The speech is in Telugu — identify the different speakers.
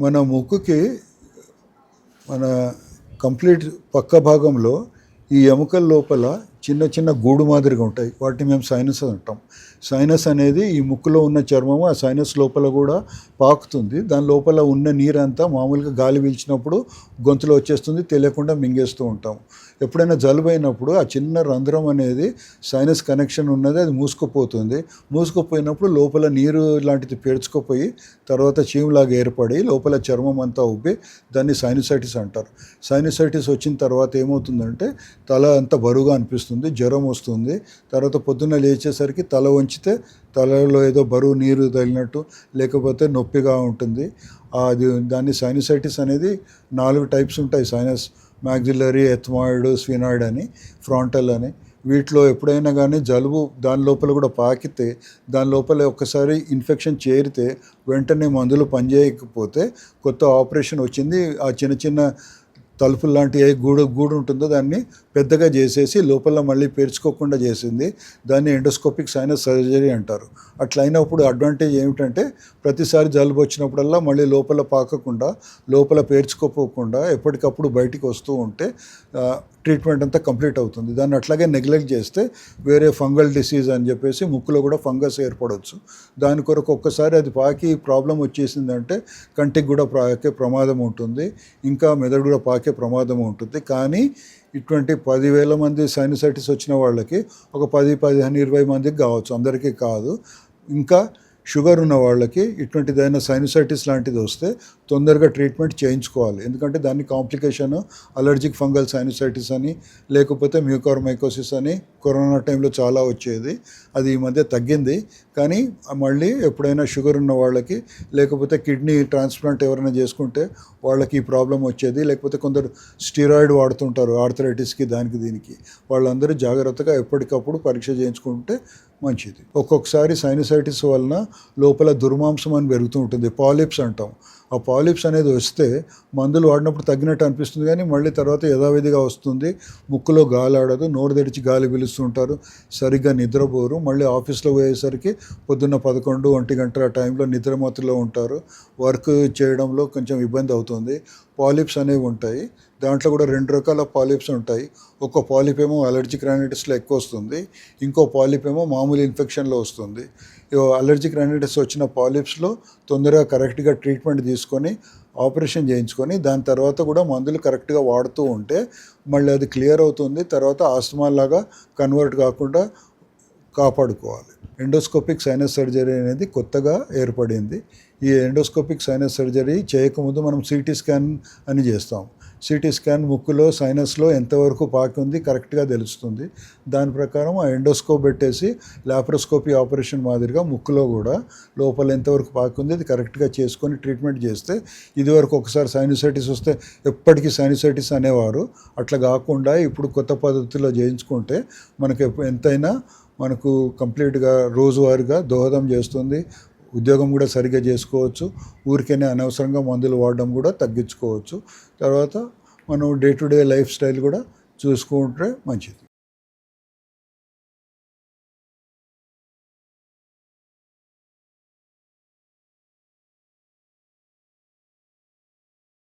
Speaker 1: మన ముక్కుకి మన కంప్లీట్ పక్క భాగంలో ఈ ఎముకల లోపల చిన్న చిన్న గూడు మాదిరిగా ఉంటాయి. వాటిని మేము సైనస్ అంటాం. సైనస్ అనేది ఈ ముక్కులో ఉన్న చర్మము ఆ సైనస్ లోపల కూడా పాకుతుంది. దాని లోపల ఉన్న నీరంతా మామూలుగా గాలి పీల్చినప్పుడు గొంతులో వచ్చేస్తుంది, తెలియకుండా మింగేస్తూ ఉంటాం. ఎప్పుడైనా జలుబు అయినప్పుడు ఆ చిన్న రంధ్రం అనేది సైనస్ కనెక్షన్ ఉన్నది, అది మూసుకుపోతుంది. మూసుకుపోయినప్పుడు లోపల నీరు లాంటిది పేర్చుకుపోయి తర్వాత చీములాగా ఏర్పడి లోపల చర్మం అంతా ఉబ్బి దాన్ని సైనసైటిస్ అంటారు. సైనసైటిస్ వచ్చిన తర్వాత ఏమవుతుందంటే తల అంతా బరువుగా అనిపిస్తుంది, జ్వరం వస్తుంది. తర్వాత పొద్దున్న లేచేసరికి తల వంచితే తలలో ఏదో బరువు నీరు తగిలినట్టు లేకపోతే నొప్పిగా ఉంటుంది. దాన్ని సైనసైటిస్ అనేది 4 టైప్స్ ఉంటాయి. సైనస్ మ్యాక్సిలరీ, ఎథ్మాయిడ్, స్ఫినాయిడ్ అని, ఫ్రాంటల్ అని. వీటిలో ఎప్పుడైనా కానీ జలుబు దాని లోపల కూడా పాకితే, దాని లోపల ఒక్కసారి ఇన్ఫెక్షన్ చేరితే వెంటనే మందులు పనిచేయకపోతే కొత్త ఆపరేషన్ వచ్చింది. ఆ చిన్న చిన్న తలుపులు లాంటి ఏ గూడు ఉంటుందో దాన్ని పెద్దగా చేసేసి లోపల మళ్ళీ పేర్చుకోకుండా చేసింది. దాన్ని ఎండోస్కోపిక్ సైనస్ సర్జరీ అంటారు. అట్లా అయినప్పుడు అడ్వాంటేజ్ ఏమిటంటే ప్రతిసారి జలుబు వచ్చినప్పుడల్లా మళ్ళీ లోపల పాకకుండా లోపల పేర్చుకోపోకుండా ఎప్పటికప్పుడు బయటికి వస్తూ ఉంటే ట్రీట్మెంట్ అంతా కంప్లీట్ అవుతుంది. దాన్ని అట్లాగే నెగ్లెక్ట్ చేస్తే వేరే ఫంగల్ డిసీజ్ అని చెప్పేసి ముక్కులో కూడా ఫంగస్ ఏర్పడవచ్చు. దాని కొరకు ఒక్కసారి అది పాకి ప్రాబ్లం వచ్చేసిందంటే కంటికి కూడా పాకే ప్రమాదం ఉంటుంది, ఇంకా మెదడు కూడా పాకే ప్రమాదం ఉంటుంది. కానీ ఇటువంటి 10,000 మంది సైనసైటిస్ వచ్చిన వాళ్ళకి ఒక 10, 15, 20 మందికి కావచ్చు, అందరికీ కాదు. ఇంకా షుగర్ ఉన్న వాళ్ళకి ఇటువంటిదైనా సైనసైటిస్ లాంటిది వస్తే తొందరగా ట్రీట్మెంట్ చేయించుకోవాలి. ఎందుకంటే దాన్ని కాంప్లికేషన్ అలర్జిక్ ఫంగల్ సైనసైటిస్ అని, లేకపోతే మ్యూకార్మైకోసిస్ అని కరోనా టైంలో చాలా వచ్చేది. అది ఈ మధ్య తగ్గింది. కానీ మళ్ళీ ఎప్పుడైనా షుగర్ ఉన్న వాళ్ళకి, లేకపోతే కిడ్నీ ట్రాన్స్ప్లాంట్ ఎవరైనా చేసుకుంటే వాళ్ళకి ఈ ప్రాబ్లం వచ్చేది. లేకపోతే కొందరు స్టీరాయిడ్ వాడుతుంటారు ఆర్థరైటిస్కి, దానికి దీనికి. వాళ్ళందరూ జాగ్రత్తగా ఎప్పటికప్పుడు పరీక్ష చేయించుకుంటే మంచిది. ఒక్కొక్కసారి సైనసైటిస్ వలన లోపల దుర్మాంసం అని పెరుగుతూ ఉంటుంది, పాలిప్స్ అంటాం. ఆ పాలిప్స్ అనేది వస్తే మందులు వాడినప్పుడు తగ్గినట్టు అనిపిస్తుంది, కానీ మళ్ళీ తర్వాత యథావిధిగా వస్తుంది. ముక్కులో గాలి ఆడదు, నోరు తెరిచి గాలి పీలుస్తుంటారు, సరిగ్గా నిద్రపోరు. మళ్ళీ ఆఫీస్లో పోయేసరికి పొద్దున్న 11, 1 గంటల టైంలో నిద్రమత్తులో ఉంటారు. వర్క్ చేయడంలో కొంచెం ఇబ్బంది అవుతుంది. పాలిప్స్ అనేవి ఉంటాయి. దాంట్లో కూడా 2 రకాల పాలిప్స్ ఉంటాయి. ఒక పాలిప్ ఏమో అలర్జిక్ రైనైటిస్లో ఎక్కువ వస్తుంది, ఇంకో పాలిప్ ఏమో మామూలు ఇన్ఫెక్షన్లో వస్తుంది. అలర్జిక్ రైనైటిస్ వచ్చిన పాలిప్స్లో తొందరగా కరెక్ట్గా ట్రీట్మెంట్ తీసుకొని ఆపరేషన్ చేయించుకొని దాని తర్వాత కూడా మందులు కరెక్ట్గా వాడుతూ ఉంటే మళ్ళీ అది క్లియర్ అవుతుంది. తర్వాత ఆస్తమా లాగా కన్వర్ట్ కాకుండా కాపాడుకోవాలి. ఎండోస్కోపిక్ సైనస్ సర్జరీ అనేది కొత్తగా ఏర్పడింది. ఈ ఎండోస్కోపిక్ సైనస్ సర్జరీ చేయకముందు మనం సిటీ స్కాన్ అని చేస్తాం. సిటీ స్కాన్ ముక్కులో సైనస్లో ఎంతవరకు పాకి ఉంది కరెక్ట్గా తెలుస్తుంది. దాని ప్రకారం ఆ ఎండోస్కోప్ పెట్టేసి లాప్రోస్కోపీ ఆపరేషన్ మాదిరిగా ముక్కులో కూడా లోపల ఎంతవరకు పాకి ఉంది అది కరెక్ట్గా చేసుకొని ట్రీట్మెంట్ చేస్తే, ఇదివరకు ఒకసారి సైనసైటిస్ వస్తే ఎప్పటికీ సైనసైటిస్ అనేవారు. అట్లా కాకుండా ఇప్పుడు కొత్త పద్ధతిలో చేయించుకుంటే మనకి ఎంతైనా మనకు కంప్లీట్గా రోజువారీగా దోహదం చేస్తుంది. ఉద్యోగం కూడా సరిగ్గా చేసుకోవచ్చు. ఊరికేనే అనవసరంగా మందులు వాడడం కూడా తగ్గించుకోవచ్చు. తర్వాత మనం day to day life style కూడా చూసుకుంటే మంచిది.